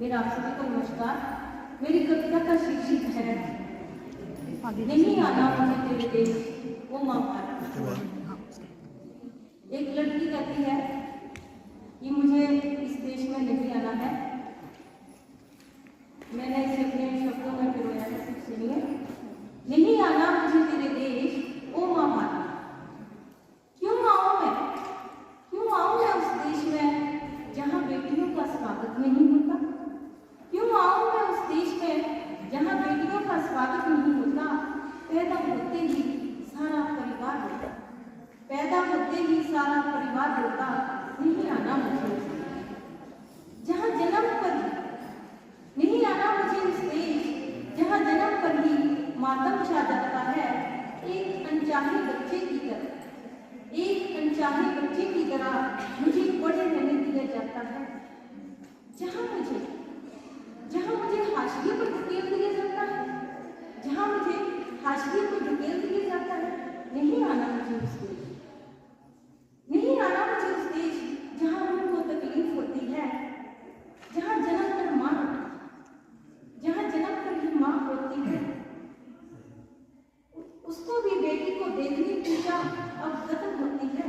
मेरा आप सभी को नमस्कार। मेरी कविता का शीर्षक है नहीं आना मुझे तेरे देश वो माँ भारत। एक लड़की कहती है कि मुझे इस देश में नहीं आना है। मैंने इसे अपने शब्दों में पिरोया है, सुनिए। नहीं आना मुझे तेरे देश ओ माँ भारत। क्यों आऊं मैं उस देश में जहाँ बेटियों का स्वागत नहीं होता? क्यों आऊं मैं उस देश में जहाँ बेटियों का स्वागत नहीं होता? पैदा होते ही सारा परिवार होता, पैदा होते ही सारा परिवार होता। नहीं आना मुझे जहाँ जन्म पर ही, नहीं आना मुझे उस देश जहाँ जन्म पर ही मातम छा जाता है। एक अनचाहे बच्चे की तरह, एक अनचाहे बच्चे की तरह मुझे बड़े रहने दिया जाता है। जहाँ मुझे हाशिए पर धकेल दिया जाता है, जहाँ मुझे हाशिए पर धकेल दिया जाता है। नहीं आना मुझे उस देश, नहीं आना मुझे उस देश जहाँ उनको तकलीफ होती है, जहाँ जन्म पर ही माँ होती है। उसको भी बेटी को देखने की पूजा अब खत्म होती है,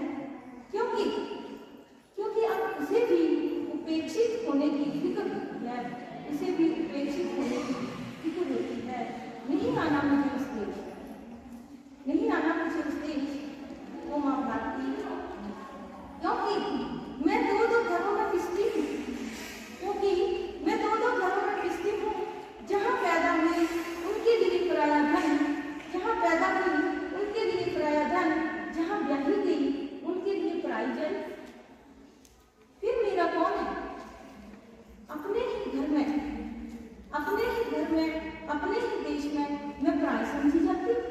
क्योंकि अब उसे भी उपेक्षित होने की फिक्र होती है, उसे भी उपेक्षित होने की फिक्र होती है। नहीं आना मुझे उस देश, नहीं आना मुझे उस देश वो माँ भारती। क्योंकि मैं दो घरों में पिसती हूँ, जहाँ पैदा हुई उनके लिए पराया धन, जहाँ पैदा हुई उनके लिए पराया धन, जहाँ ब्याही गई उनके लिए पराई जन। फिर मेरा कौन है? अपने ही घर में, अपने ही देश में मैं पराई समझी जाती हूँ।